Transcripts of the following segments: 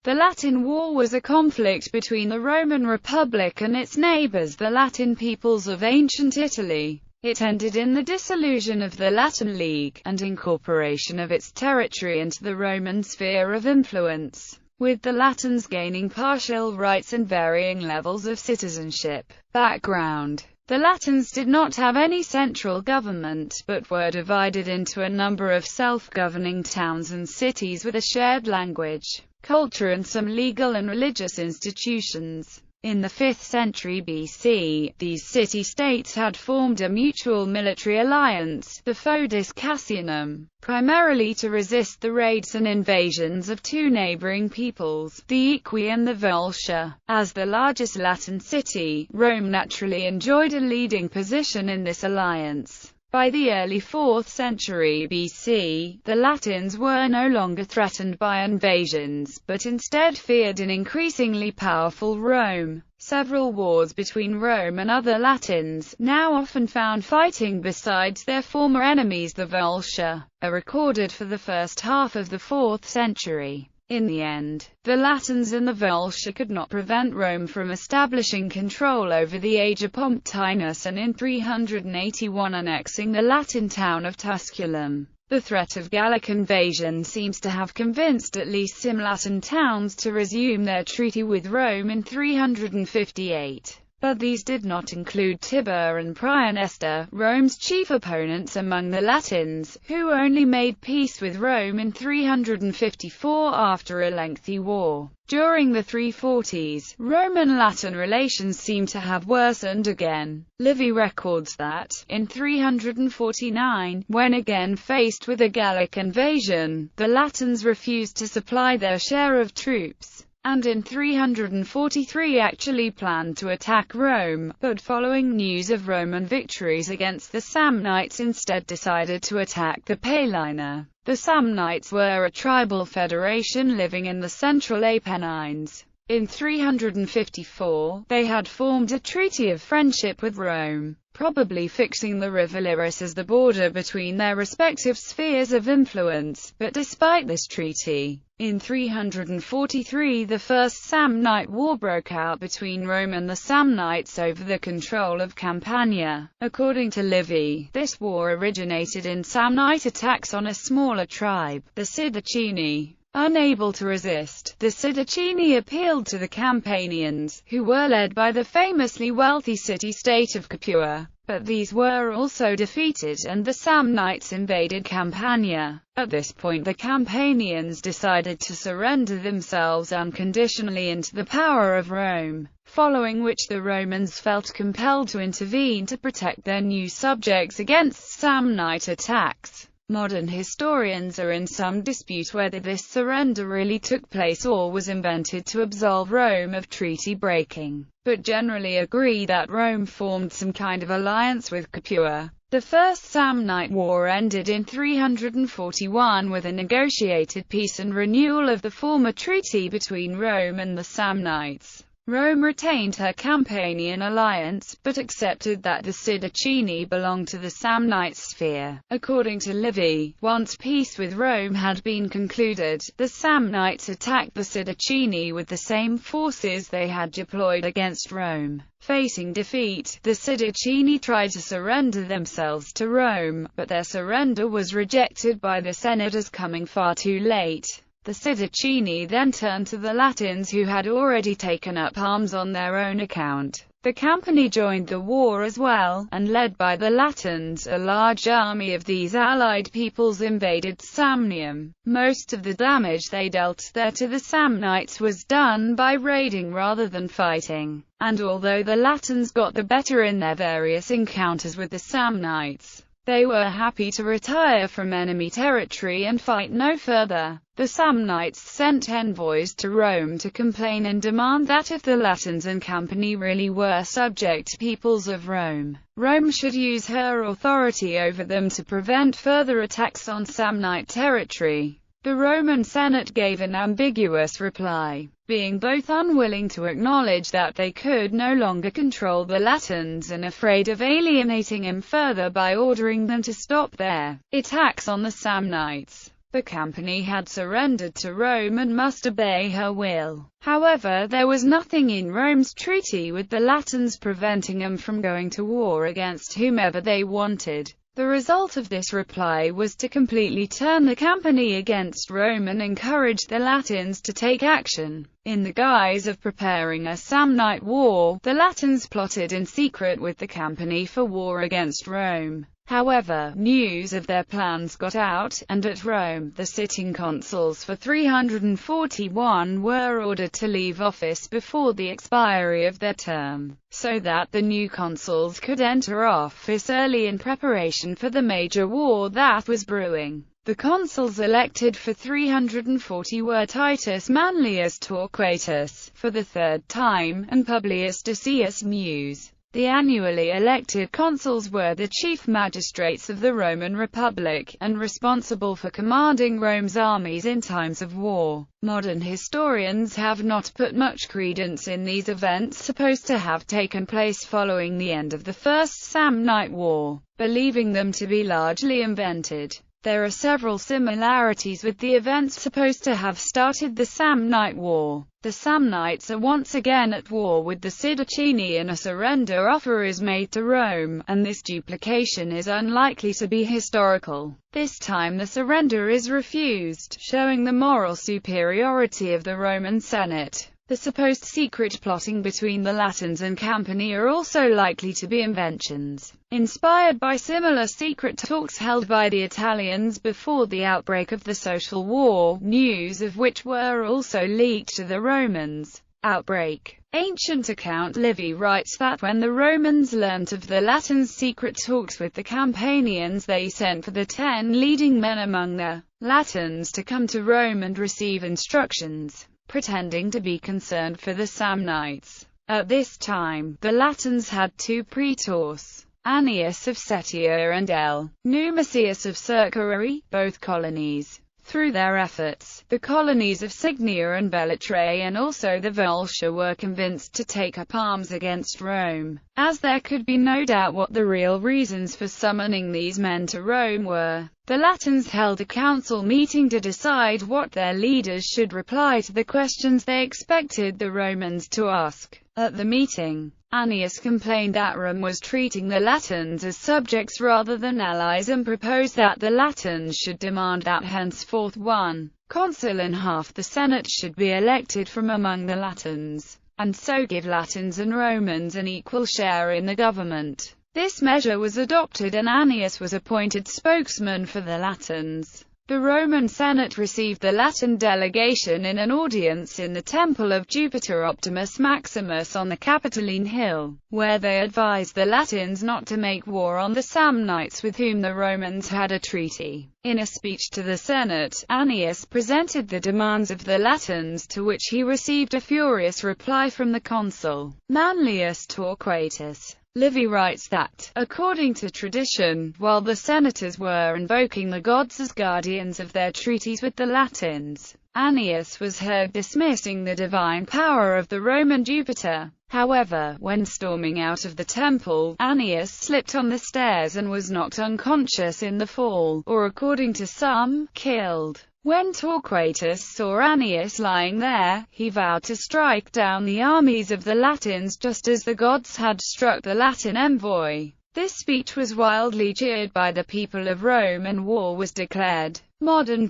The Latin War was a conflict between the Roman Republic and its neighbors, the Latin peoples of ancient Italy. It ended in the dissolution of the Latin League, and incorporation of its territory into the Roman sphere of influence, with the Latins gaining partial rights and varying levels of citizenship. Background: the Latins did not have any central government, but were divided into a number of self-governing towns and cities with a shared language, culture and some legal and religious institutions. In the 5th century BC, these city-states had formed a mutual military alliance, the Foedus Cassianum, primarily to resist the raids and invasions of two neighboring peoples, the Equi and the Volscia. As the largest Latin city, Rome naturally enjoyed a leading position in this alliance. By the early 4th century BC, the Latins were no longer threatened by invasions, but instead feared an increasingly powerful Rome. Several wars between Rome and other Latins, now often found fighting besides their former enemies the Volscia, are recorded for the first half of the 4th century. In the end, the Latins and the Volscia could not prevent Rome from establishing control over the Ager Pomptinus and in 381 annexing the Latin town of Tusculum. The threat of Gallic invasion seems to have convinced at least some Latin towns to resume their treaty with Rome in 358. But these did not include Tibur and Praenesta, Rome's chief opponents among the Latins, who only made peace with Rome in 354 after a lengthy war. During the 340s, Roman-Latin relations seem to have worsened again. Livy records that, in 349, when again faced with a Gallic invasion, the Latins refused to supply their share of troops, and in 343 actually planned to attack Rome, but following news of Roman victories against the Samnites instead decided to attack the Paeline. The Samnites were a tribal federation living in the central Apennines. In 354, they had formed a treaty of friendship with Rome, probably fixing the river Liris as the border between their respective spheres of influence. But despite this treaty, in 343 the First Samnite War broke out between Rome and the Samnites over the control of Campania. According to Livy, this war originated in Samnite attacks on a smaller tribe, the Sidicini. Unable to resist, the Sidicini appealed to the Campanians, who were led by the famously wealthy city-state of Capua. But these were also defeated and the Samnites invaded Campania. At this point the Campanians decided to surrender themselves unconditionally into the power of Rome, following which the Romans felt compelled to intervene to protect their new subjects against Samnite attacks. Modern historians are in some dispute whether this surrender really took place or was invented to absolve Rome of treaty breaking, but generally agree that Rome formed some kind of alliance with Capua. The First Samnite War ended in 341 with a negotiated peace and renewal of the former treaty between Rome and the Samnites. Rome retained her Campanian alliance, but accepted that the Sidicini belonged to the Samnite sphere. According to Livy, once peace with Rome had been concluded, the Samnites attacked the Sidicini with the same forces they had deployed against Rome. Facing defeat, the Sidicini tried to surrender themselves to Rome, but their surrender was rejected by the Senate as coming far too late. The Sidicini then turned to the Latins who had already taken up arms on their own account. The Campani joined the war as well, and led by the Latins, a large army of these allied peoples invaded Samnium. Most of the damage they dealt there to the Samnites was done by raiding rather than fighting, and although the Latins got the better in their various encounters with the Samnites, they were happy to retire from enemy territory and fight no further. The Samnites sent envoys to Rome to complain and demand that if the Latins and Campani really were subject peoples of Rome, Rome should use her authority over them to prevent further attacks on Samnite territory. The Roman Senate gave an ambiguous reply, being both unwilling to acknowledge that they could no longer control the Latins and afraid of alienating him further by ordering them to stop their attacks on the Samnites. The company had surrendered to Rome and must obey her will. However, there was nothing in Rome's treaty with the Latins preventing them from going to war against whomever they wanted. The result of this reply was to completely turn the company against Rome and encourage the Latins to take action. In the guise of preparing a Samnite War, the Latins plotted in secret with the company for war against Rome. However, news of their plans got out, and at Rome, the sitting consuls for 341 were ordered to leave office before the expiry of their term, so that the new consuls could enter office early in preparation for the major war that was brewing. The consuls elected for 340 were Titus Manlius Torquatus, for the third time, and Publius Decius Mus. The annually elected consuls were the chief magistrates of the Roman Republic, and responsible for commanding Rome's armies in times of war. Modern historians have not put much credence in these events supposed to have taken place following the end of the First Samnite War, believing them to be largely invented. There are several similarities with the events supposed to have started the Samnite War. The Samnites are once again at war with the Sidicini and a surrender offer is made to Rome, and this duplication is unlikely to be historical. This time the surrender is refused, showing the moral superiority of the Roman Senate. The supposed secret plotting between the Latins and company are also likely to be inventions, inspired by similar secret talks held by the Italians before the outbreak of the Social War, news of which were also leaked to the Romans. Outbreak. Ancient account Livy writes that when the Romans learnt of the Latins' secret talks with the Campanians, they sent for the 10 leading men among the Latins to come to Rome and receive instructions, pretending to be concerned for the Samnites. At this time, the Latins had 2 praetors, Annius of Setia and L. Numisius of Circari, both colonies. Through their efforts, the colonies of Signia and Bellatrix and also the Volscia were convinced to take up arms against Rome, as there could be no doubt what the real reasons for summoning these men to Rome were. The Latins held a council meeting to decide what their leaders should reply to the questions they expected the Romans to ask. At the meeting, Annius complained that Rome was treating the Latins as subjects rather than allies and proposed that the Latins should demand that henceforth one consul and half the Senate should be elected from among the Latins, and so give Latins and Romans an equal share in the government. This measure was adopted and Annius was appointed spokesman for the Latins. The Roman Senate received the Latin delegation in an audience in the Temple of Jupiter Optimus Maximus on the Capitoline Hill, where they advised the Latins not to make war on the Samnites with whom the Romans had a treaty. In a speech to the Senate, Annius presented the demands of the Latins, to which he received a furious reply from the consul, Manlius Torquatus. Livy writes that, according to tradition, while the senators were invoking the gods as guardians of their treaties with the Latins, Annius was heard dismissing the divine power of the Roman Jupiter. However, when storming out of the temple, Annius slipped on the stairs and was knocked unconscious in the fall, or according to some, killed. When Torquatus saw Annius lying there, he vowed to strike down the armies of the Latins just as the gods had struck the Latin envoy. This speech was wildly jeered by the people of Rome and war was declared. Modern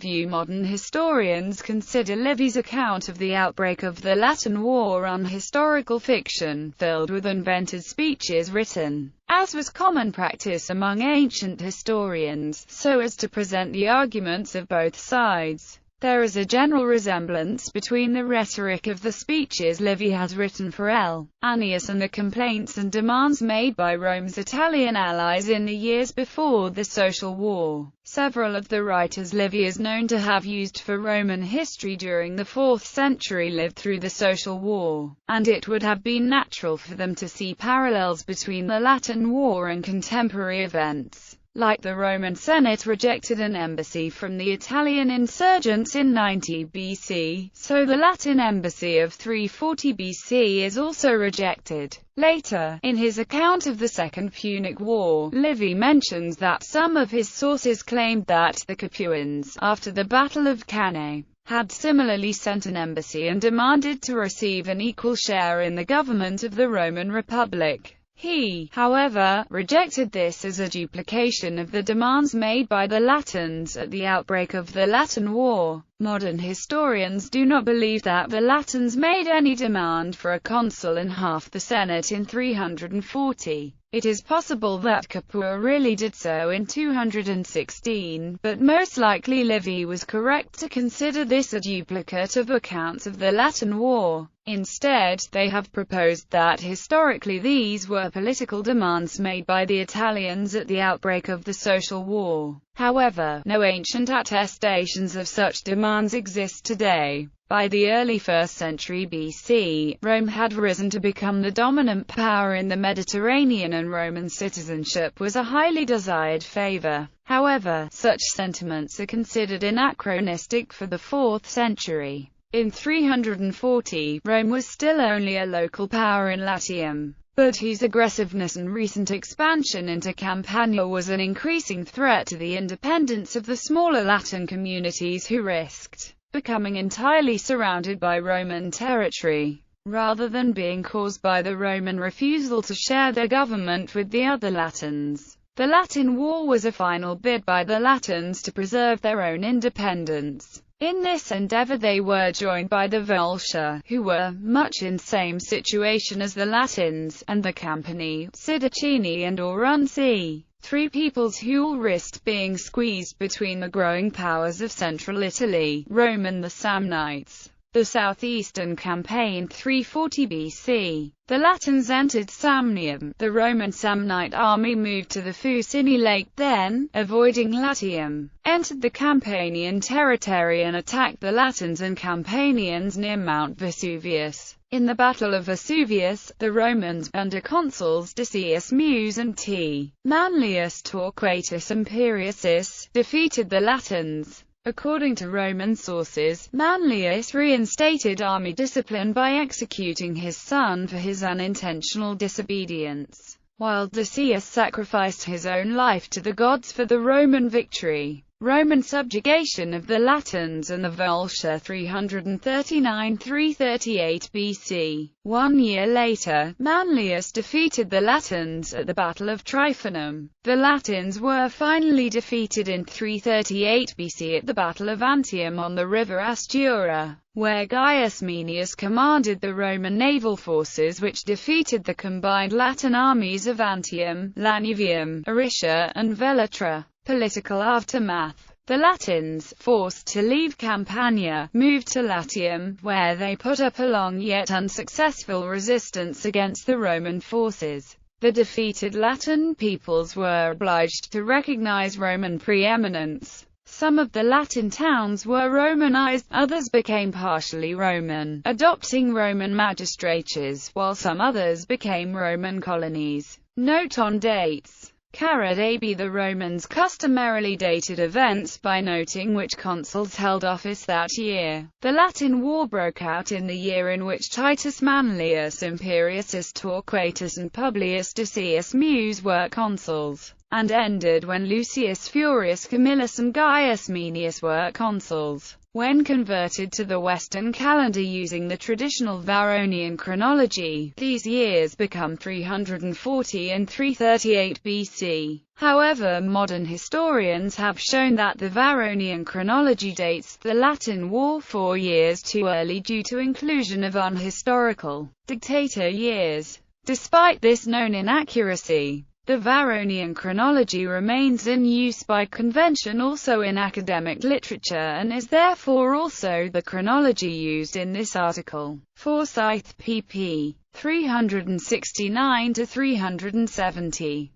historians consider Livy's account of the outbreak of the Latin War unhistorical fiction, filled with invented speeches written, as was common practice among ancient historians, so as to present the arguments of both sides. There is a general resemblance between the rhetoric of the speeches Livy has written for L. Annius and the complaints and demands made by Rome's Italian allies in the years before the Social War. Several of the writers Livy is known to have used for Roman history during the 4th century lived through the Social War, and it would have been natural for them to see parallels between the Latin War and contemporary events. Like the Roman Senate rejected an embassy from the Italian insurgents in 90 BC, so the Latin embassy of 340 BC is also rejected. Later, in his account of the Second Punic War, Livy mentions that some of his sources claimed that the Capuans, after the Battle of Cannae, had similarly sent an embassy and demanded to receive an equal share in the government of the Roman Republic. He, however, rejected this as a duplication of the demands made by the Latins at the outbreak of the Latin War. Modern historians do not believe that the Latins made any demand for a consul and half the Senate in 340. It is possible that Capua really did so in 216, but most likely Livy was correct to consider this a duplicate of accounts of the Latin War. Instead, they have proposed that historically these were political demands made by the Italians at the outbreak of the social war. However, no ancient attestations of such demands exist today. By the early 1st century BC, Rome had risen to become the dominant power in the Mediterranean and Roman citizenship was a highly desired favor. However, such sentiments are considered anachronistic for the 4th century. In 340, Rome was still only a local power in Latium, but whose aggressiveness and recent expansion into Campania was an increasing threat to the independence of the smaller Latin communities who risked becoming entirely surrounded by Roman territory, rather than being caused by the Roman refusal to share their government with the other Latins. The Latin War was a final bid by the Latins to preserve their own independence. In this endeavor they were joined by the Volsci, who were much in same situation as the Latins, and the Campani, Sidicini and Aurunci, three peoples who all risked being squeezed between the growing powers of central Italy, Rome and the Samnites. The southeastern campaign 340 BC. The Latins entered Samnium. The Roman Samnite army moved to the Fucine Lake, then, avoiding Latium, entered the Campanian territory and attacked the Latins and Campanians near Mount Vesuvius. In the Battle of Vesuvius, the Romans, under consuls Decius Mus and T. Manlius Torquatus Imperius, defeated the Latins. According to Roman sources, Manlius reinstated army discipline by executing his son for his unintentional disobedience, while Decius sacrificed his own life to the gods for the Roman victory. Roman subjugation of the Latins and the Volsci 339–338 BC. 1 year later, Manlius defeated the Latins at the Battle of Tryphonum. The Latins were finally defeated in 338 BC at the Battle of Antium on the river Astura, where Gaius Manius commanded the Roman naval forces which defeated the combined Latin armies of Antium, Lanuvium, Aricia, and Velytra. Political aftermath. The Latins, forced to leave Campania, moved to Latium, where they put up a long yet unsuccessful resistance against the Roman forces. The defeated Latin peoples were obliged to recognize Roman preeminence. Some of the Latin towns were Romanized, others became partially Roman, adopting Roman magistratures, while some others became Roman colonies. Note on dates. Carad AB. The Romans customarily dated events by noting which consuls held office that year. The Latin War broke out in the year in which Titus Manlius Imperius Torquatus and Publius Decius Mus were consuls, and ended when Lucius Furius Camillus and Gaius Manius were consuls. When converted to the Western calendar using the traditional Varronian chronology, these years become 340 and 338 BC. However, modern historians have shown that the Varronian chronology dates the Latin War 4 years too early due to inclusion of unhistorical dictator years. Despite this known inaccuracy, the Varronian chronology remains in use by convention also in academic literature and is therefore also the chronology used in this article. Forsyth pp. 369–370.